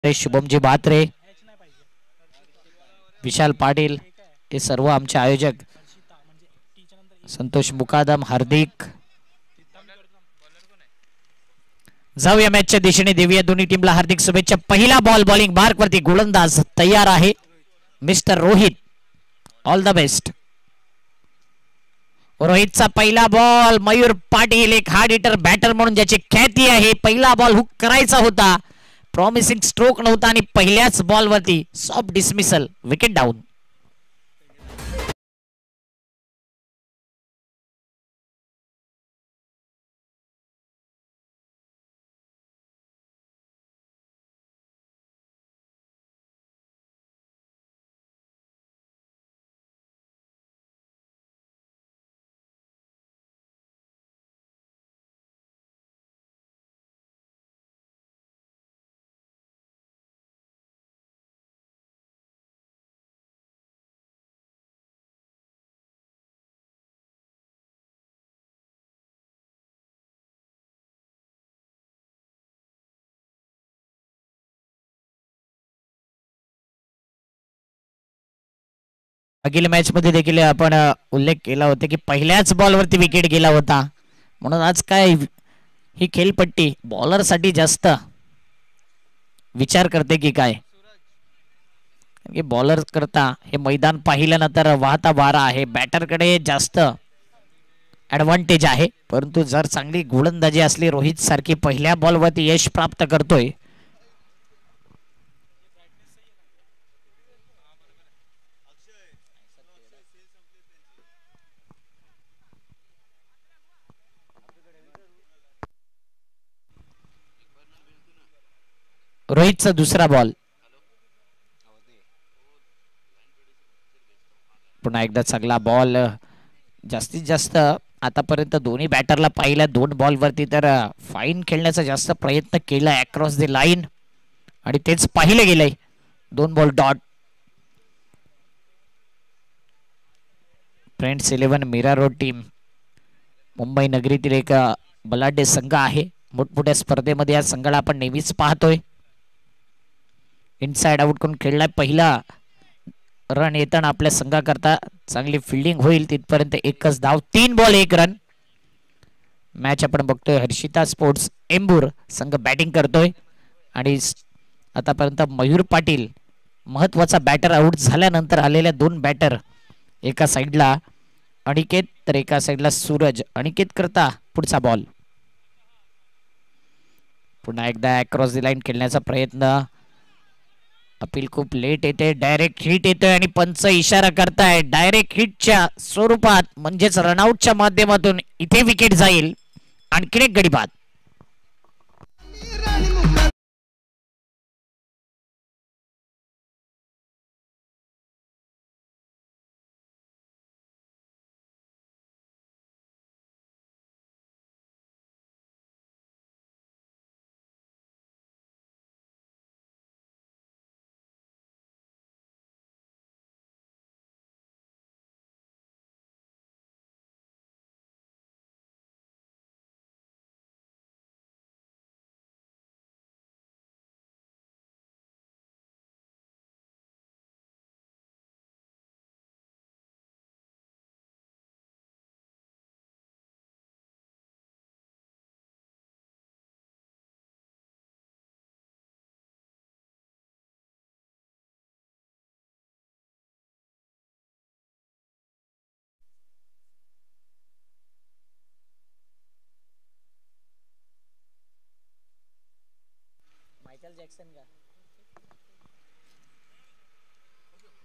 शुभमजी बात्रे, विशाल पाटील हे सर्व आमचे आयोजक, संतोष मुकादम, हार्दिक. जाऊया मॅचच्या दिशेने, देऊया दोन्ही टीमला हार्दिक शुभेच्छा. पहिला बॉल बॉलिंग मार्क वरती गोलंदाज तयार आहे mister Rohit. All the best. रोहितचा पहिला बॉल. मयूर पाटील एक हार्ड हिटर बॅटर म्हणून ज्याची ख्याती आहे, पहिला बॉल हुक करायचा होता, प्रॉमिसिंग स्ट्रोक नव्हता आणि पहिल्याच बॉल वरती सॉफ्ट डिसमिसल, विकेट डाऊन. मागील मॅच मध्ये देखील आपण उल्लेख केला होता की पहिल्याच बॉलवरती विकेट गेला होता, म्हणून आज काय ही खेळपट्टी बॉलर साठी जास्त विचार करते की काय. बॉलर करता हे मैदान पाहिल्यानंतर वाहता वारा आहे, बॅटरकडे जास्त ऍडव्हान्टेज आहे, परंतु जर चांगली गोलंदाजी असली रोहित सारखी पहिल्या बॉलवरती यश प्राप्त करतोय. रोहितचा दुसरा बॉल. पुन्हा एकदा चांगला बॉल. जास्तीत जास्त आतापर्यंत दोन्ही बॅटरला पाहिल्या दोन बॉल वरती तर फाईन खेळण्याचा जास्त प्रयत्न केला अक्रॉस द लाईन आणि तेच पाहिले गेलंय. दोन ball dot. Friends 11 Mira Road team Mumbai नगरीतील एक बलाढ्य संघ आहे. मोठमोठ्या स्पर्धेमध्ये या संघाला आपण नेहमीच पाहतोय. इनसाइड आउट करून खेळलाय. पहिला रन येताना आपल्या संघाकरता चांगली फिल्डिंग होईल तिथपर्यंत एकच धाव. 3 बॉल 1 रन. मॅच आपण बघतोय हर्षिता स्पोर्ट्स एम्बूर संघ बॅटिंग करतोय आणि आतापर्यंत मयूर पाटील महत्वाचा बॅटर आउट झाल्यानंतर आलेल्या दोन बॅटर, एका साइडला अनिकेत तर एका साइडला सूरज. अनिकेत करता पुढचा बॉल. पुन्हा एकदा अक्रॉस द लाईन खेळण्याचा प्रयत्न. अपील खूप लेट येते, डायरेक्ट हिट येतोय आणि पंच इशारा करताय डायरेक्ट हिटच्या स्वरूपात, म्हणजेच रनआउटच्या माध्यमातून इथे विकेट जाईल. आणखीन एक गडी बाद.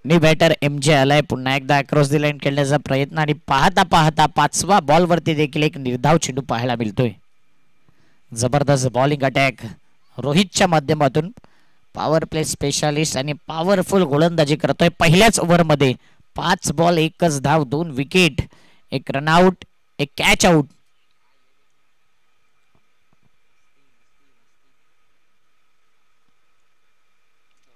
नी बॅटर MJ आलाय. पुन्हा एकदा अक्रॉस द लाईन खेळण्याचा प्रयत्न आणि पाहता पाहता पाचवा बॉल वरती देखील एक निर्धाव चेंडू पाहायला मिळतोय. जबरदस्त बॉलिंग अटॅक रोहितच्या माध्यमातून. पॉवर प्ले स्पेशालिस्ट आणि पॉवरफुल गोलंदाजी करतोय. पहिल्याच ओव्हर मध्ये 5 बॉल 1 धाव, 2 विकेट, 1 रनआउट, 1 कॅच आउट.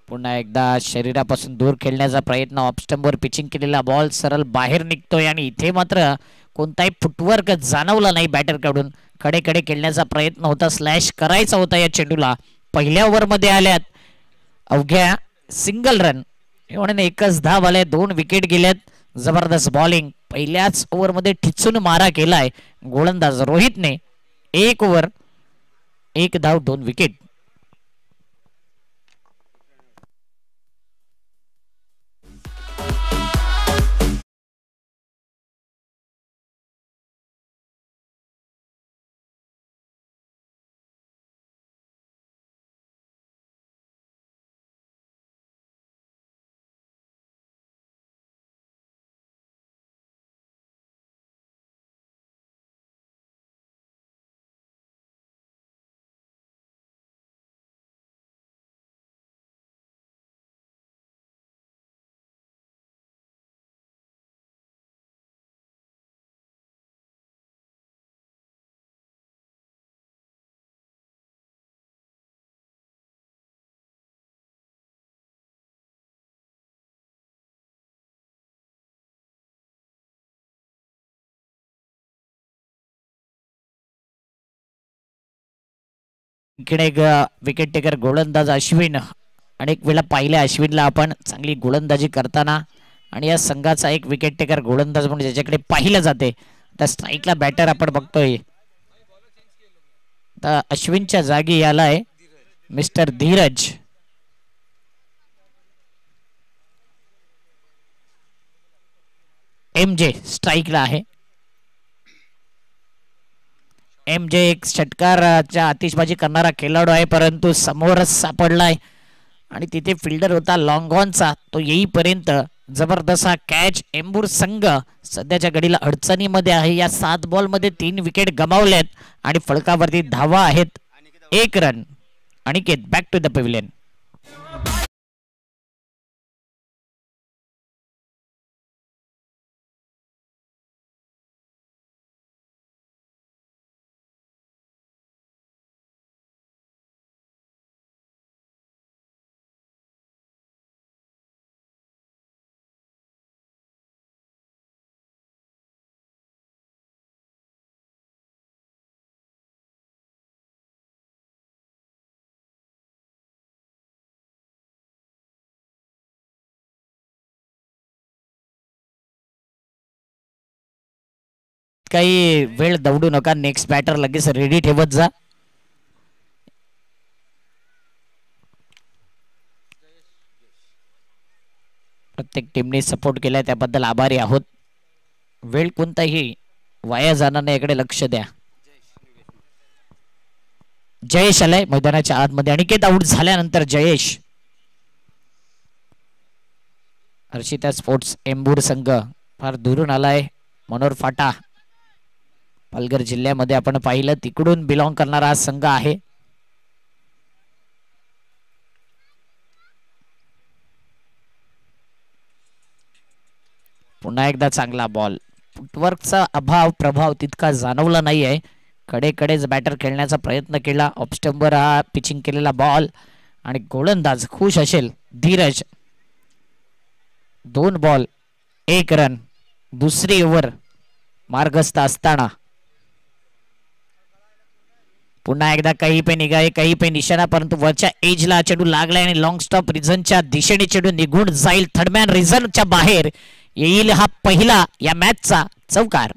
पुन्हा एकदा शरीरापासून दूर खेळण्याचा प्रयत्न. ऑफ स्टंपवर पिचिंग केलेला बॉल सरळ बाहेर निघतोय आणि इथे मात्र कोणताही फुटवर्क जाणवला नाही बॅटरकडून. कडे कडे खेळण्याचा प्रयत्न होता, स्लॅश करायचा होता या चेंडूला. पहिल्या ओव्हर मध्ये आल्यात अवघ्या सिंगल रन म्हणून एकच धाव आले, 2 विकेट गेल्यात. जबरदस्त बॉलिंग, पहिल्याच ओव्हर मध्ये ठिचून मारा केलाय गोलंदाज रोहितने. 1 ओव्हर 1 धाव 2 विकेट. इकडे विकेट टेकर गोलंदाज अश्विन. अनेक वेळा पाहिले अश्विनला आपण चांगली गोलंदाजी करताना, आणि या संघाचा एक विकेट टेकर गोलंदाज म्हणून ज्याच्याकडे पाहिलं जाते. तर स्ट्राईकला बॅटर आपण बघतोय, तर अश्विनच्या जागी यालाय मिस्टर धीरज. MJ स्ट्राईकला आहे. MJ एक षटकाराच्या आतिषबाजी करणारा खेळाडू आहे, परंतु समोरच सापडलाय आणि तिथे फिल्डर होता लॉंगॉनचा, तो येईपर्यंत जबरदस्त कॅच. एम्बूर संघ सध्याच्या घडीला अडचणीमध्ये आहे. या 7 बॉल मध्ये 3 विकेट गमावलेत आणि फलकावरती धावा आहेत 1 run. Aniket back to the pavilion. काही वेळ दौडू नका, नेक्स्ट बॅटर लगेच रेडी ठेवत जा. प्रत्येक टीमने सपोर्ट केलाय त्याबद्दल आभारी आहोत. वेळ कोणताही वाया जाणार नाही याकडे लक्ष द्या. जयेश आलाय मैदानाच्या आतमध्ये. अनिकेत आउट झाल्यानंतर जयेश. हर्षिता स्पोर्ट्स एम्बूर संघ फार दुरून आलाय. मनोहर फाटा पालघर जिल्ह्यामध्ये आपण पाहिलं तिकडून बिलॉंग करणारा हा संघ आहे. पुन्हा एकदा चांगला बॉल. फुटवर्कचा अभाव प्रभाव तितका जाणवला नाहीये. कडेकडेच बॅटर खेळण्याचा प्रयत्न केला. ऑफस्टंपवर हा पिचिंग केलेला बॉल आणि गोलंदाज खुश असेल धीरज. 2 ball 1 run. दुसरी ओव्हर मार्गस्थ असताना पुन्हा एकदा काही पे निघाए काही पे निशाणा, परंतु वरच्या एजला चेंडू लागलाय आणि लॉंग स्टॉप रिझनच्या दिशेने चेंडू निघून जाईल. थर्डमॅन रिझनच्या बाहेर येईल हा पहिला या मॅचचा चौकार.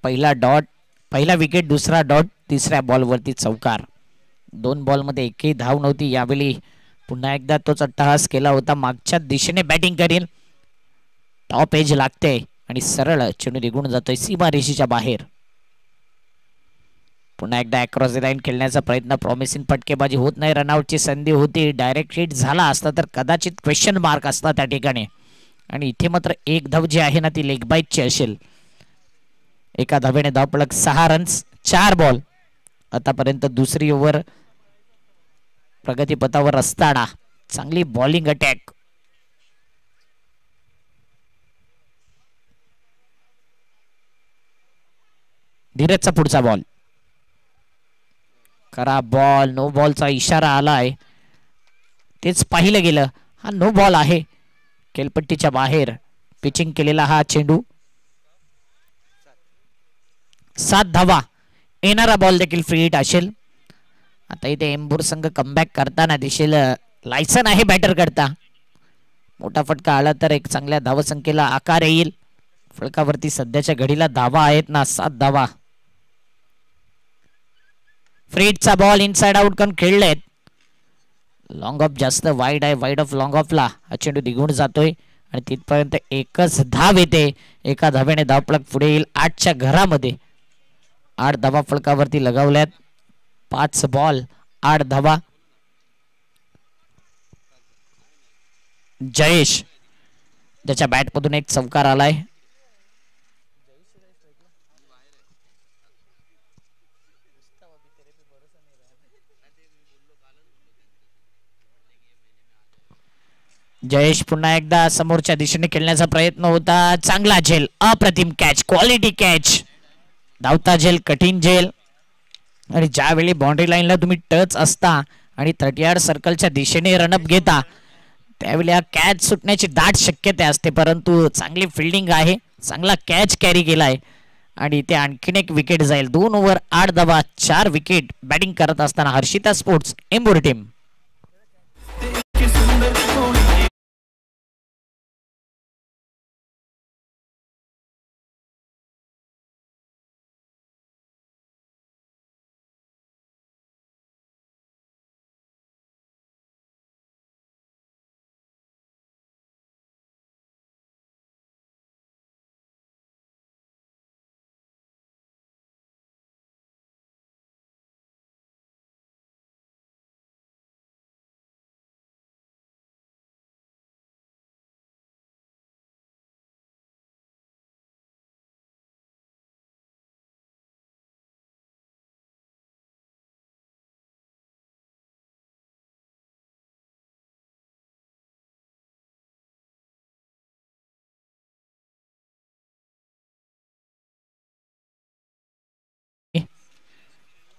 पहिला डॉट, पहिला विकेट, दुसरा डॉट, तिसऱ्या बॉलवरती चौकार. 2 बॉलमध्ये एकही धाव नव्हती. यावेळी पुन्हा एकदा तोच अट्टहास केला होता. मागच्या दिशेने बॅटिंग करेल. टॉप एज लागते आणि सरळ चेंडू निघून जातोय सीमा रेषेच्या बाहेर. पुन्हा एकदा अक्रॉस द लाईन खेळण्याचा प्रयत्न. प्रॉमिसिंग फटकेबाजी होत नाही. रनआउटची संधी होती. डायरेक्ट हिट झाला असता तर कदाचित क्वेश्चन मार्क असता त्या ठिकाणी. आणि इथे मात्र एक धाव जी आहे ना ती लेग बाईटची असेल. एका धावेने धावफलक 6 रन्स 4 बॉल. आतापर्यंत दुसरी ओव्हर प्रगतीपथावर असताना चांगली बॉलिंग अटॅक. धीरजचा पुढचा बॉल, करा बॉल, नो बॉलचा इशारा आलाय, तेच पाहिलं गेलं. हा नो बॉल आहे. खेळपट्टीच्या बाहेर पिचिंग केलेला हा चेंडू. 7 धावा. येणारा बॉल देखील फ्री हिट असेल. आता इथे एम्बूर संघ कमबॅक करताना दिसेल. लायसन आहे बॅटर करता. मोठा फटका आला तर एक चांगल्या धावसंख्येला आकार येईल. फळकावरती सध्याच्या घडीला धावा आहेत ना 7 धावा. फ्री हिटचा बॉल इनसाइड आउट करून खेळलेत. लॉंग ऑफ जास्त वाईड आहे. वाईड ऑफ लॉंग ऑफला हा चेंडू निघून जातोय आणि तिथपर्यंत एकच धाव येते. एका धावेने धावफलक पुढे येईल 8च्या घरामध्ये. 8 धावा फळकावरती लगावल्यात. 5 बॉल 8 धावा. जयेश ज्याच्या बॅटमधून एक चौकार आलाय. जयेश पुन्हा एकदा समोरच्या दिशेने खेळण्याचा प्रयत्न होता. चांगला झेल, अप्रतिम कॅच, क्वालिटी कॅच. धावता झेल, कठीण झेल. आणि ज्यावेळी बाउंड्री लाईनला तुम्ही टच असता आणि 30 यार्ड सर्कलच्या दिशेने रनअप घेता त्यावेळी हा कॅच सुटण्याची दाट शक्यता असते. परंतु चांगली फिल्डिंग आहे, चांगला कॅच कॅरी केलाय आणि ते आणखीन एक विकेट जाईल. 2 ओव्हर 8 धावा 4 विकेट. बॅटिंग करत असताना Harshita sports Ambur team.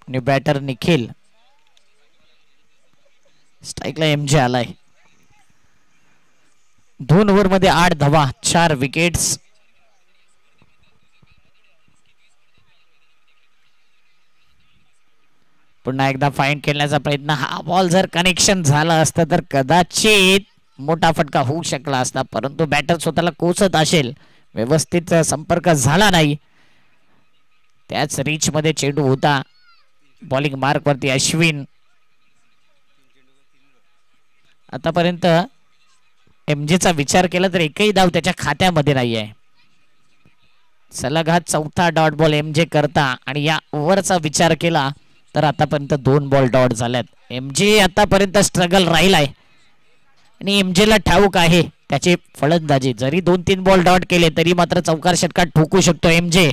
New batter Nikhil. स्ट्राईकला एमजे आलाय. 2 ओव्हर मध्ये 8 धावा 4 विकेट्स. पुन्हा एकदा फाईन खेळण्याचा प्रयत्न. हा बॉल जर कनेक्शन झाला असता तर कदाचित मोठा फटका होऊ शकला असता. परंतु बॅटर स्वतःला कोसत असेल, व्यवस्थित संपर्क झाला नाही. त्याच रीच मध्ये चेंडू होता. बॉलिंग मार्क वरती अश्विन. आतापर्यंत एमजेचा विचार केला तर एकही धाव त्याच्या खात्यामध्ये नाही आहे. सलग हा 4था डॉट बॉल एमजे करता आणि या ओव्हरचा विचार केला तर आतापर्यंत 2 बॉल डॉट झाल्यात. एमजे आतापर्यंत स्ट्रगल राहिलाय आणि एमजेला ठाऊक आहे त्याची फलंदाजी. जरी 2-3 बॉल डॉट केले तरी मात्र चौकार षटकार ठोकू शकतो एमजे.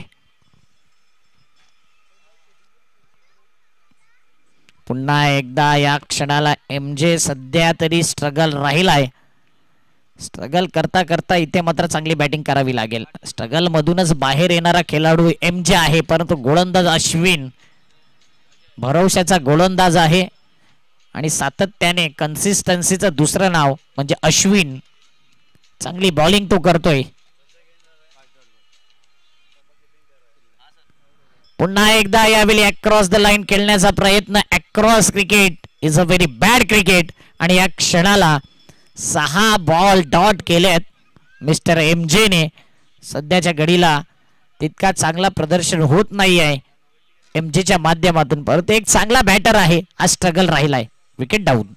पुन्हा एकदा या क्षणाला एमजे सध्या तरी स्ट्रगल राहिलाय. स्ट्रगल करता करता इथे मात्र चांगली बॅटिंग करावी लागेल. स्ट्रगल मधूनच बाहेर येणारा खेळाडू एमजे आहे, परंतु गोलंदाज अश्विन भरवशाचा गोलंदाज आहे आणि सातत्याने कन्सिस्टन्सीचं दुसरं नाव म्हणजे अश्विन. चांगली बॉलिंग तो करतोय. पुन्हा एकदा यावेळी अक्रॉस द लाईन खेळण्याचा प्रयत्न. Across cricket is a very bad cricket आणि या क्षणाला 6 बॉल डॉट केलेत मिस्टर एमजेने. सध्याच्या घडीला तितका चांगला प्रदर्शन होत नाही आहे एमजेच्या माध्यमातून, परंतु एक चांगला बॅटर आहे. हा स्ट्रगल राहिलाय. Wicket down.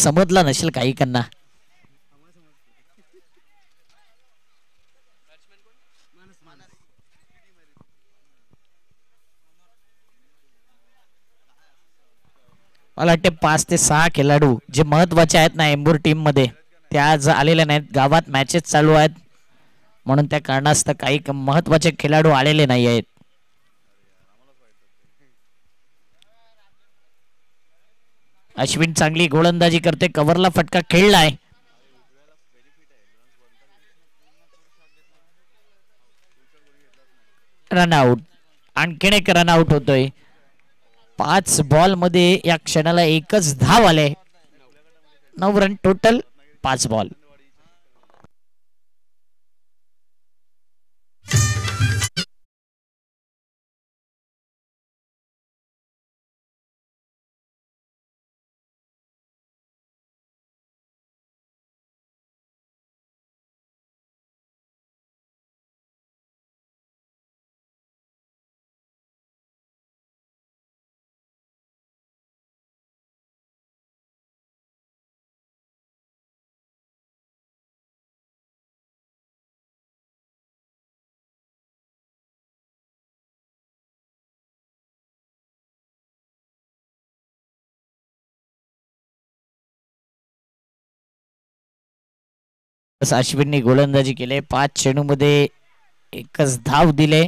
समजला नसेल काही त्यांना. मला वाटते 5 ते 6 खेळाडू जे महत्वाचे आहेत ना एम्बूर टीम मध्ये ते आज आलेले नाहीत. गावात मॅचेस चालू आहेत म्हणून त्या कारणास्तव काही महत्वाचे खेळाडू आलेले नाही आहेत. अश्विन चांगली गोलंदाजी करते. कव्हरला फटका खेळलाय. रनआउट. आणखीन एक रनआउट होतोय. 5 बॉल मध्ये या क्षणाला एकच धाव आले. 9 रन टोटल 5 बॉल. अश्विनने गोलंदाजी केले. 5 चेंडूमध्ये एकच धाव दिले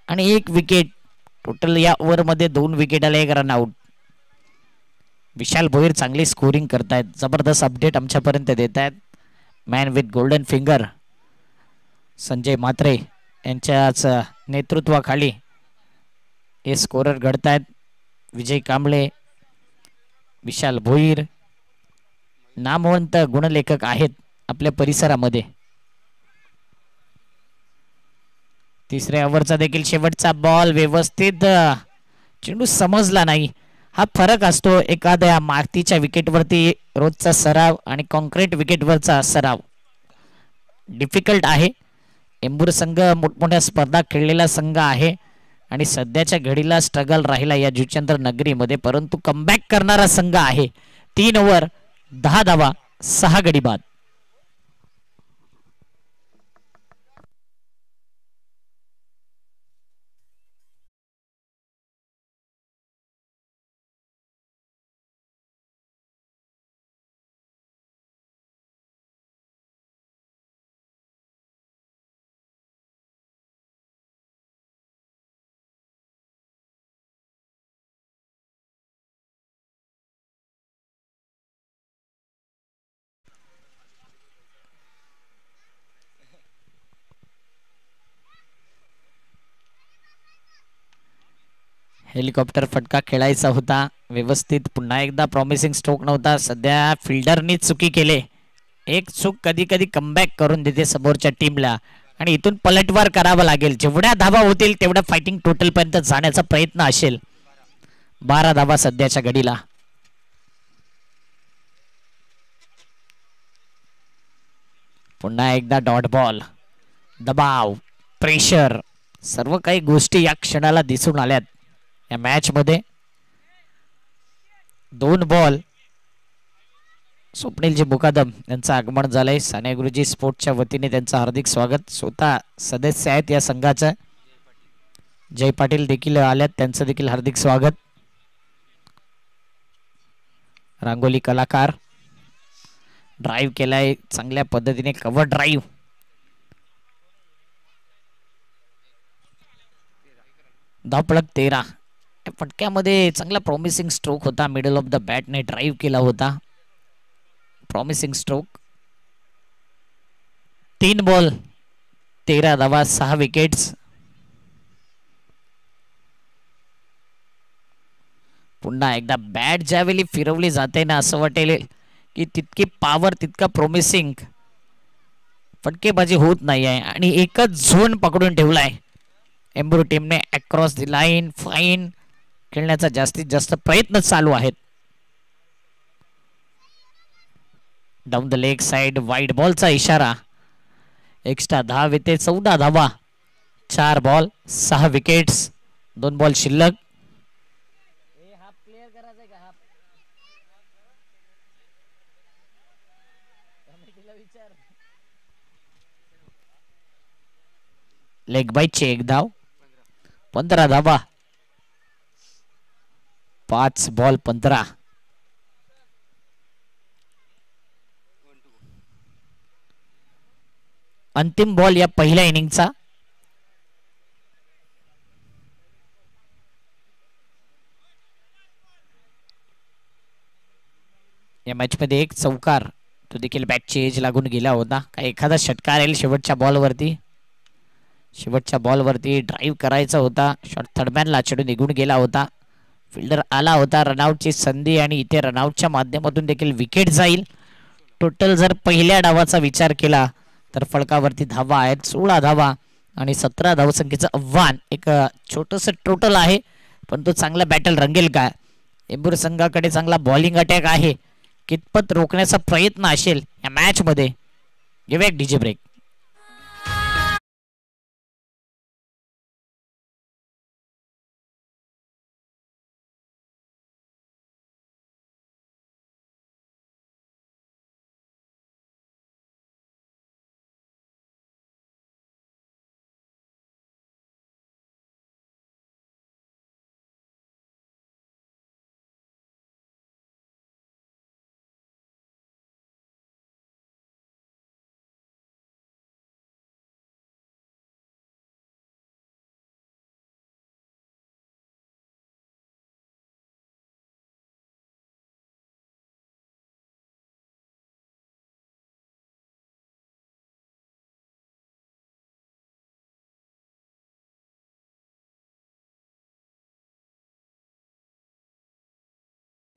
आणि 1 विकेट. टोटल या ओव्हर मध्ये 2 विकेट आले, 1 रनआउट. विशाल भोईर चांगली स्कोरिंग करतायत. जबरदस्त अपडेट आमच्यापर्यंत देत आहेत. Man with golden finger Sanjay Mhatre यांच्याच नेतृत्वाखाली हे स्कोरर घडतायत. विजय कांबळे, विशाल भोईर नामवंत गुणलेखक आहेत आपल्या परिसरामध्ये. तिसऱ्या ओव्हरचा देखील शेवटचा बॉल. व्यवस्थित चेंडू समजला नाही. हा फरक असतो एखाद्या मातीच्या विकेटवरती रोजचा सराव आणि कॉन्क्रीट विकेटवरचा सराव. डिफिकल्ट आहे. एम्बूर संघ मोठमोठ्या स्पर्धा खेळलेला संघ आहे आणि सध्याच्या घडीला स्ट्रगल राहिला या जुचंद्र नगरीमध्ये, परंतु कमबॅक करणारा संघ आहे. 3 ओव्हर 10 धावा 6 गडी बाद. हेलिकॉप्टर फटका खेळायचा होता व्यवस्थित. पुन्हा एकदा प्रॉमिसिंग स्ट्रोक नव्हता. सध्या फिल्डरनी चुकी केले. एक चूक कधी कधी कमबॅक करून देते समोरच्या टीमला आणि इथून पलटवार करावा लागेल. जेवढ्या धावा होतील तेवढ्या फायटिंग टोटल पर्यंत जाण्याचा प्रयत्न असेल. 12 धावा सध्याच्या घडीला. पुन्हा एकदा डॉट बॉल. दबाव, प्रेशर सर्व काही गोष्टी या क्षणाला दिसून आल्यात या मॅच मध्ये. 2 बॉल. स्वप्नीलजी मुकादम यांचं आगमन झालंय. साने गुरुजी स्पोर्ट्सच्या वतीने त्यांचं हार्दिक स्वागत. स्वतः सदस्य आहेत या संघाचं. जय पाटील देखील आल्यात, त्यांचं देखील हार्दिक स्वागत. रांगोली कलाकार. ड्राईव्ह केलाय चांगल्या पद्धतीने, कव्हर ड्राईव्ह. धावफलक 13. फटक्यामध्ये चांगला प्रॉमिसिंग स्ट्रोक होता. मिडल ऑफ द बॅटने ड्राईव्ह केला होता. Promising stroke. 3 बॉल 13 धावा 6 विकेट्स. पुन्हा एकदा बॅट ज्यावेळी फिरवली जाते ना असं वाटेल की तितकी पॉवर तितका प्रॉमिसिंग फटकेबाजी होत नाही आहे आणि एकच झोन पकडून ठेवलाय एम्बूर टीमने. अक्रॉस द लाईन फाईन खेळण्याचा जास्तीत जास्त प्रयत्न चालू आहेत. Down the leg side wide बॉलचा इशारा. एक्स्ट्रा धाव येते. 14 धावा 4 बॉल 6 विकेट्स. 2 बॉल शिल्लक. लेग बाईटची 1 धाव, 15 धावा, 5 बॉल 15. अंतिम बॉल या पहिल्या इनिंगचा. या मॅच मध्ये एक चौकार, तो देखील बॅटची एज लागून गेला होता. का एखादा षटकार येईल शेवटच्या बॉलवरती. शेवटच्या बॉलवरती ड्राईव्ह करायचा होता. शॉट थर्डमॅनला चढून निघून गेला होता. फिल्डर आला होता. रनआउटची संधी आणि इथे रनआउटच्या माध्यमातून देखील विकेट जाईल. टोटल जर पहिल्या डावाचा विचार केला तर फलकावरती धावा आहेत 16 धावा आणि 17 धावसंख्येचं आव्हान. एक छोटंसं टोटल आहे पण तो चांगला बॅटल रंगेल का. एंबूर संघाकडे चांगला बॉलिंग अटॅक आहे. कितपत रोखण्याचा प्रयत्न असेल या मॅच मध्ये. घेऊया एक डीजे ब्रेक.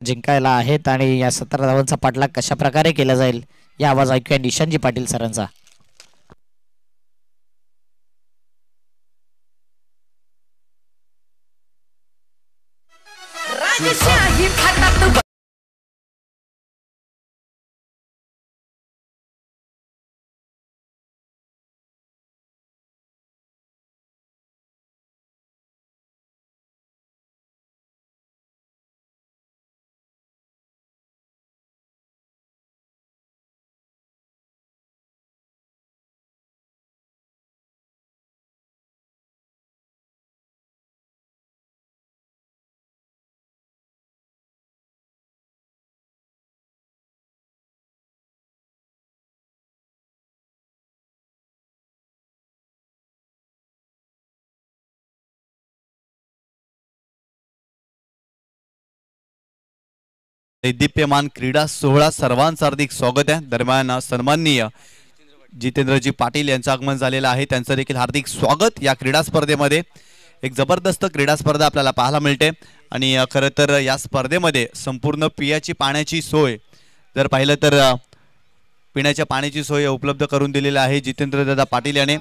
जिंकायला आहेत आणि या 17 धावांचा पाठलाग कशा प्रकारे केला जाईल या आवाज ऐकूया निशांतजी पाटील सरांचा. दीप्यमान क्रीडा सोहळा सर्वांचं हार्दिक स्वागत आहे. दरम्यान सन्माननीय जितेंद्रजी पाटील यांचं आगमन झालेलं आहे. त्यांचं देखील हार्दिक स्वागत या क्रीडा स्पर्धेमध्ये. एक जबरदस्त क्रीडा स्पर्धा आपल्याला पाहायला मिळते आणि खरं तर या स्पर्धेमध्ये संपूर्ण पिण्याची पाण्याची सोय जर पाहिलं तर पिण्याच्या पाण्याची सोय उपलब्ध करून दिलेली आहे जितेंद्रदादा पाटील याने.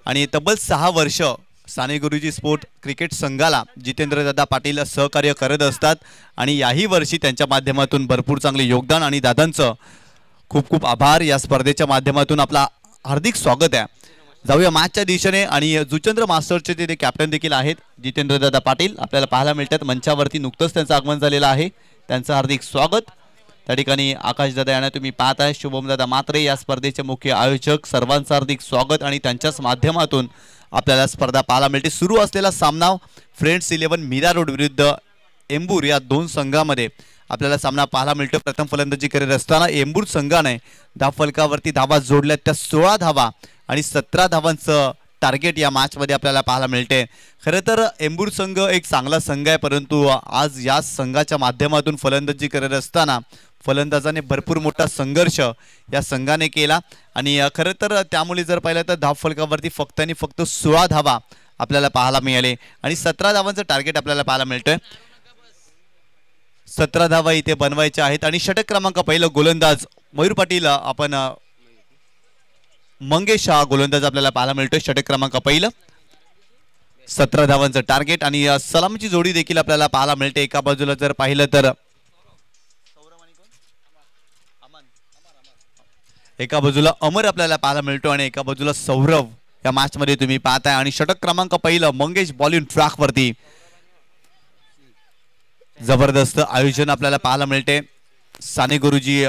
आणि तब्बल 6 वर्ष साने गुरुजी स्पोर्ट क्रिकेट संघाला जितेंद्रदादा पाटील सहकार्य करत असतात आणि याही वर्षी त्यांच्या माध्यमातून भरपूर चांगले योगदान आणि दादांचं खूप खूप आभार. या स्पर्धेच्या माध्यमातून आपला हार्दिक स्वागत आहे. जाऊया मॅचच्या दिशेने आणि जुचंद्र मास्टरचे ते कॅप्टन देखील आहेत जितेंद्रदादा पाटील आपल्याला पाहायला मिळतात. मंचावरती नुकतंच त्यांचं आगमन झालेलं आहे. त्यांचं हार्दिक स्वागत. त्या ठिकाणी आकाशदादा यांना तुम्ही पाहत आहे. शुभमदादा मात्रे या स्पर्धेचे मुख्य आयोजक. सर्वांचं हार्दिक स्वागत आणि त्यांच्याच माध्यमातून आपल्याला स्पर्धा पाहायला मिळते. सुरू असलेला सामना फ्रेंड्स 11 मीरा रोड विरुद्ध एंबूर या 2 संघामध्ये आपल्याला सामना पाहायला मिळतो. प्रथम फलंदाजी करत असताना एंबूर संघाने धावफलकावरती धावा जोडल्या त्या 16 धावा आणि 17 धावांचं टार्गेट या मॅच मध्ये आपल्याला पाहायला मिळते. खरं तर एंबूर संघ एक चांगला संघ आहे परंतु आज या संघाच्या माध्यमातून फलंदाजी करत असताना फलंदाजाने भरपूर मोठा संघर्ष या संघाने केला आणि खरं तर त्यामुळे जर पाहिलं तर धावफलकावरती फक्त आणि फक्त 16 धावा आपल्याला पाहायला मिळाले आणि 17 धावांचं टार्गेट आपल्याला पाहायला मिळतोय. 17 धावा इथे बनवायच्या आहेत आणि षटक क्रमांक पहिलं गोलंदाज मयूर पाटील आपण मंगेश हा गोलंदाज आपल्याला पाहायला मिळतोय. षटक क्रमांक पहिलं 17 धावांचं टार्गेट आणि सलामीची जोडी देखील आपल्याला पाहायला मिळते. एका बाजूला जर पाहिलं तर एका बाजूला अमर आपल्याला पाहायला मिळतो आणि एका बाजूला सौरव या मॅच मध्ये तुम्ही पाहताय. आणि षटक क्रमांक पहिलं मंगेश बॉलिंग ट्रॅक वरती जबरदस्त आयोजन आपल्याला पाहायला मिळते. साने गुरुजी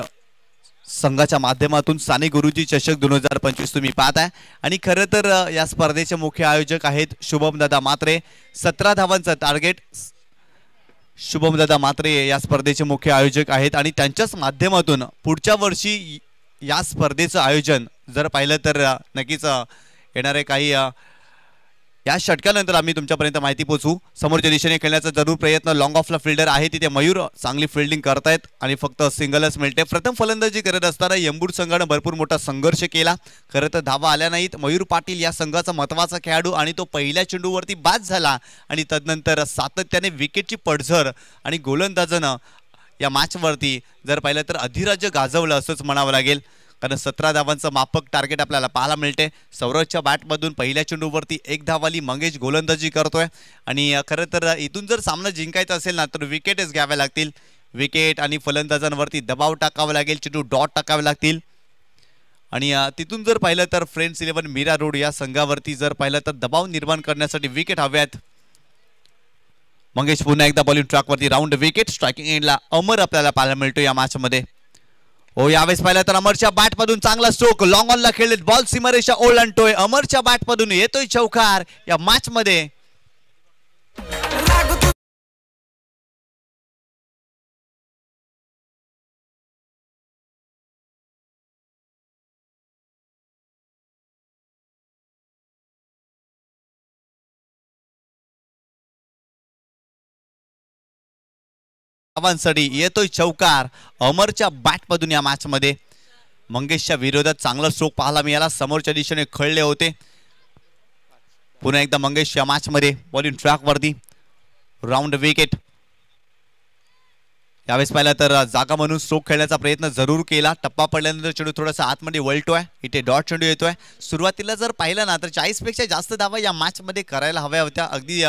संघाच्या माध्यमातून साने गुरुजी चषक 2025 तुम्ही पाहताय आणि खरं तर या स्पर्धेचे मुख्य आयोजक आहेत शुभमदादा मात्रे. 17 धावांचं टार्गेट. शुभमदादा मात्रे या स्पर्धेचे मुख्य आयोजक आहेत आणि त्यांच्याच माध्यमातून पुढच्या वर्षी या स्पर्धेचं आयोजन जर पाहिलं तर नक्कीच येणारे काही या षटकानंतर आम्ही तुमच्यापर्यंत माहिती पोहोचू. समोरच्या दिशेने खेळण्याचा जरूर प्रयत्न. लॉंग ऑफला फिल्डर आहे तिथे मयूर चांगली फिल्डिंग करतायत आणि फक्त सिंगलच मिळते. प्रथम फलंदाजी करत असताना एम्बूर संघानं भरपूर मोठा संघर्ष केला. खरं तर धावा आल्या नाहीत. मयूर पाटील या संघाचा महत्त्वाचा खेळाडू आणि तो पहिल्या चेंडूवरती बाद झाला आणि तदनंतर सातत्याने विकेटची पडझड आणि गोलंदाजानं या मॅचवरती जर पाहिलं तर अधिराज्य गाजवलं असंच म्हणावं लागेल. कारण 17 धावांचं माफक टार्गेट आपल्याला पाहायला मिळते. सौरभच्या बॅटमधून पहिल्या चेंडूवरती 1 धाव आली. मंगेश गोलंदाजी करतोय आणि खरं तर इथून जर सामना जिंकायचा असेल ना तर विकेटच घ्याव्या लागतील. विकेट आणि फलंदाजांवरती दबाव टाकावा लागेल. चेंडू डॉट टाकावे लागतील आणि तिथून जर पाहिलं तर फ्रेंड्स 11 मीरा रोड या संघावरती जर पाहिलं तर दबाव निर्माण करण्यासाठी विकेट हव्यात. मंगेश पुन्हा एकदा बॉलिंग ट्रॅकवरती राऊंड विकेट. स्ट्रायकिंग एंडला अमर आपल्याला पाहायला मिळतो या मॅचमध्ये. यावेळेस पाहिलं तर अमरच्या बॅटमधून चांगला स्ट्रोक. लॉंग ऑनला खेळलेत. बॉल सीमारेषा ओलांडतोय. अमरच्या बॅटमधून येतोय चौकार या मॅचमध्ये. येतोय चौकार अमरच्या बॅटमधून या मॅचमध्ये. मंगेशच्या विरोधात चांगला स्ट्रोक पाहायला मिळाला. समोरच्या दिशेने खेळले होते. पुन्हा एकदा मंगेश या मॅचमध्ये बॉलिंग ट्रॅकवरती राऊंड विकेट. यावेळेस पाहिलं तर जागा म्हणून स्ट्रोक खेळण्याचा प्रयत्न जरूर केला. टप्पा पडल्यानंतर चेंडू थोडासा आतमध्ये वळतोय. इथे डॉट चेंडू येतोय. सुरुवातीला जर पाहिलं ना तर 40 पेक्षा जास्त धावा या मॅचमध्ये करायला हव्या होत्या. अगदी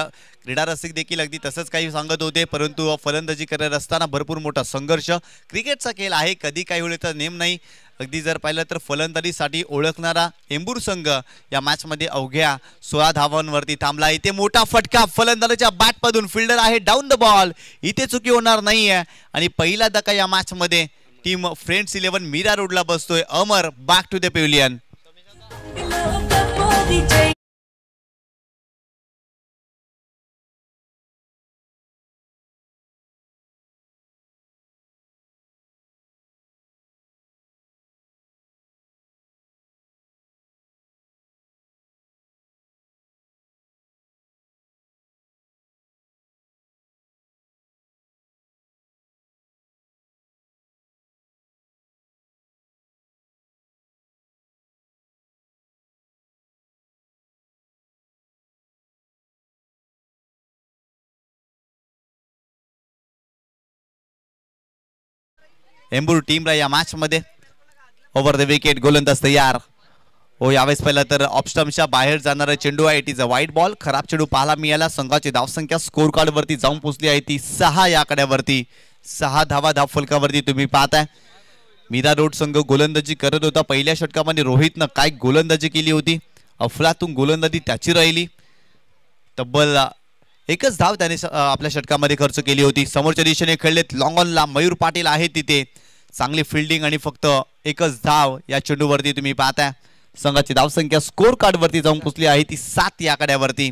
क्रीडा रसिक देखील अगदी तसंच काही सांगत होते. परंतु फलंदाजी करत असताना भरपूर मोठा संघर्ष. क्रिकेटचा खेळ आहे. कधी काही होईल तर नेम नाही. अगदी जर पाहिलं तर फलंदाजीसाठी ओळखणारा एम्बूर संघ या मॅचमध्ये अवघ्या 16 धावांवरती थांबला. इथे मोठा फटका फलंदाजाच्या बॅटमधून. फिल्डर आहे डाऊन द बॉल. इथे चुकी होणार नाहीये आणि पहिला धक्का या मॅचमध्ये टीम फ्रेंड्स 11 मीरा रोडला बसतोय. अमर बॅक टू द पॅव्हिलियन. एम्बूर टीमला या मॅचमध्ये ओव्हर द विकेट. गोलंदाज तयार. यावेळेस पहिला तर ऑफस्टम्पच्या बाहेर जाणारा चेंडू आहे. इट इज अ वाईट बॉल. खराब चेंडू पाहायला मिळाला. संघाची धावसंख्या स्कोर कार्ड वरती जाऊन पोहोचली आहे ती 6 या आकड्यावरती. 6 धावा धाव फलकावरती तुम्ही पाहताय. मीरा रोड संघ गोलंदाजी करत होता. पहिल्या षटकामध्ये रोहितनं काय गोलंदाजी केली होती. अफलातून गोलंदाजी त्याची राहिली. तब्बल एकच धाव त्याने आपल्या षटकामध्ये खर्च केली होती. समोरच्या दिशेने खेळलेत. लॉंग ऑनला मयूर पाटील आहे तिथे. चांगली फिल्डिंग आणि फक्त एकच धाव या चेंडूवरती तुम्ही पाहताय. संघाची धावसंख्या स्कोर कार्ड वरती जाऊन पोहोचली आहे ती 7 या आकड्यावरती.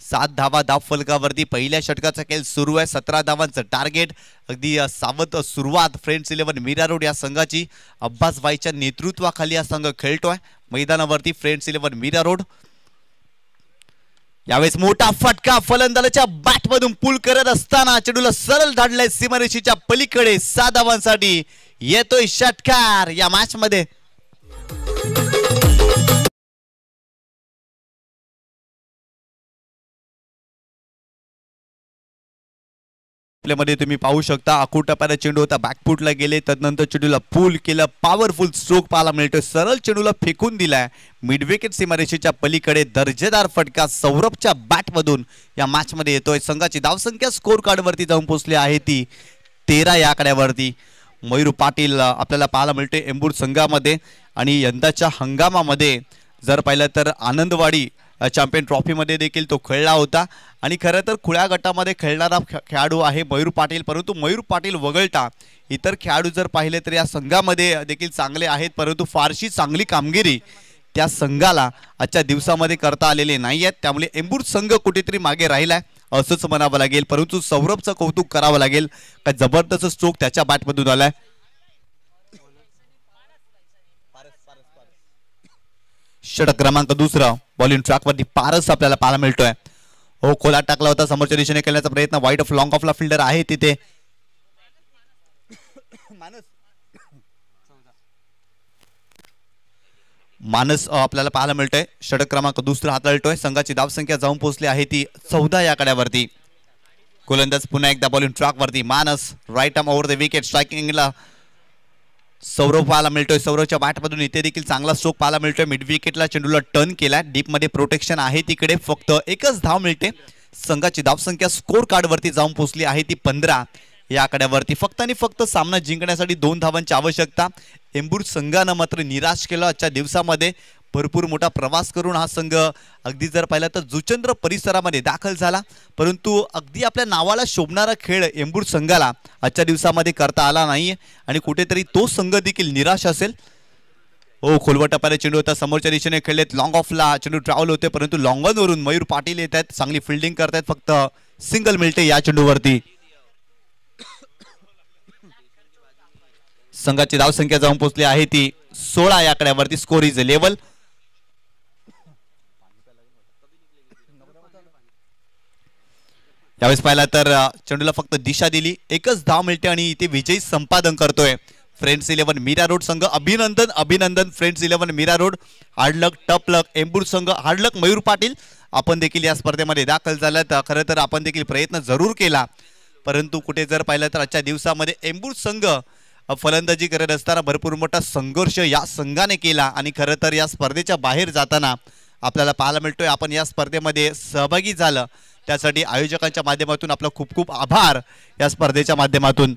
7 धावा धाव फलकावरती. पहिल्या षटकाचा खेळ सुरू आहे. 17 धावांचं टार्गेट. अगदी सावध सुरुवात फ्रेंड्स 11 मीरा रोड या संघाची. अब्बास भाईच्या नेतृत्वाखाली हा संघ खेळतोय मैदानावरती. Friends 11 Mira Road. यावेळेस मोठा फटका फलंदाजाच्या बॅटमधून पुल करत असताना चेंडूला सरळ धाडलाय सीमारेषेच्या पलीकडे. 6 धावांसाठी येतोय षटकार या मॅच मध्ये. मध्ये तुम्ही पाहू शकता अकूट टप्प्याला चेंडू होता. बॅकफुटला गेले. तदनंतर चेंडूला पुल केलं. पॉवरफुल स्ट्रोक पाहायला मिळतोय. सरळ चेंडूला फेकून दिलाय मिड विकेट सीमारेषेच्या पलीकडे. दर्जेदार फटका सौरभच्या बॅटमधून या मॅच मध्ये येतोय. संघाची धावसंख्या स्कोर कार्ड वरती जाऊन पोहोचली आहे ती 13 या आकड्यावरती. मयूर पाटील आपल्याला पाहायला मिळते एम्बूर संघामध्ये आणि यंदाच्या हंगामामध्ये जर पाहिलं तर आनंदवाडी चॅम्पियन ट्रॉफीमध्ये देखील तो खेळला होता आणि खरं तर खुल्या गटामध्ये खेळणारा खेळाडू आहे मयूर पाटील, परंतु मयूर पाटील वगळता इतर खेळाडू जर पाहिले तर या संघामध्ये देखील चांगले आहेत, परंतु फारशी चांगली कामगिरी त्या संघाला आजच्या दिवसामध्ये करता आलेले नाही आहेत. त्यामुळे एंबूर संघ कुठेतरी मागे राहिलाय असंच म्हणावं लागेल. परंतु सौरभचं कौतुक करावं लागेल का जबरदस्त स्ट्रोक त्याच्या बॅटमधून आलाय. षटक क्रमांक दुसरा बॉलिंग ट्रॅकवरती पारस आपल्याला पाहायला मिळतोय. हो, खोला टाकला होता, समोरच्या दिशेने खेळण्याचा प्रयत्न. वाईट ऑफ लॉंग ऑफला फिल्डर आहे तिथे. मानस आपल्याला पाहायला मिळतोय. षटक क्रमांक दुसरा हाताळतोय. संघाची धावसंख्या जाऊन पोहोचली आहे ती 14 या कड्यावरती. गोलंदाज पुन्हा एकदा बॉलिंग ट्रॅकवरती. Manas right arm over the wicket स्ट्रायकिंगला सौरभ पाहायला मिळतोय. सौरभच्या बॅटमधून इथे देखील चांगला स्ट्रोक पाहायला मिळतोय. मिड विकेटला चेंडूला टर्न केलाय. डीप मध्ये प्रोटेक्शन आहे तिकडे. फक्त एकच धाव मिळते. संघाची धावसंख्या स्कोर कार्ड वरती जाऊन पोहोचली आहे ती 15 या आकड्यावरती. फक्त आणि फक्त सामना जिंकण्यासाठी 2 धावांची आवश्यकता. एंबूर संघानं मात्र निराश केलं. आजच्या दिवसामध्ये भरपूर मोठा प्रवास करून हा संघ अगदी जर पाहिला तर जुचंद्र परिसरामध्ये दाखल झाला, परंतु अगदी आपल्या नावाला शोभणारा खेळ एंबूर संघाला आजच्या दिवसामध्ये करता आला नाही आणि कुठेतरी तो संघ देखील निराश असेल. हो, खोलवर टप्प्याला चेंडू होता. समोरच्या दिशेने खेळलेत. लॉंग ऑफला चेंडू ट्रॅव्हल होते, परंतु लॉंग ऑन वरून मयूर पाटील येत आहेत. चांगली फिल्डिंग करतायत. फक्त सिंगल मिळते या चेंडूवरती. संघाची धावसंख्या जाऊन पोहोचली आहे ती 16 या आकड्यावरती. Score is level. यावेळेस पाहिला तर चेंडूला फक्त दिशा दिली. एकच धाव मिळते आणि इथे विजयी संपादन करतोय फ्रेंड्स 11 मीरा रोड संघ. अभिनंदन अभिनंदन फ्रेंड्स 11 मीरा रोड. हार्ड लक, टफ लक एंबूर संघ. हार्ड लक मयूर पाटील, आपण देखील या स्पर्धेमध्ये दाखल झालात. खरं तर आपण देखील प्रयत्न जरूर केला, परंतु कुठे जर पाहिलं तर आजच्या दिवसामध्ये एंबूर संघ फलंदाजी करत असताना भरपूर मोठा संघर्ष या संघाने केला आणि खरं तर या स्पर्धेच्या बाहेर जाताना आपल्याला पाहायला मिळतोय. आपण या स्पर्धेमध्ये सहभागी झालं त्यासाठी आयोजकांच्या माध्यमातून आपलं खूप खूप आभार. या स्पर्धेच्या माध्यमातून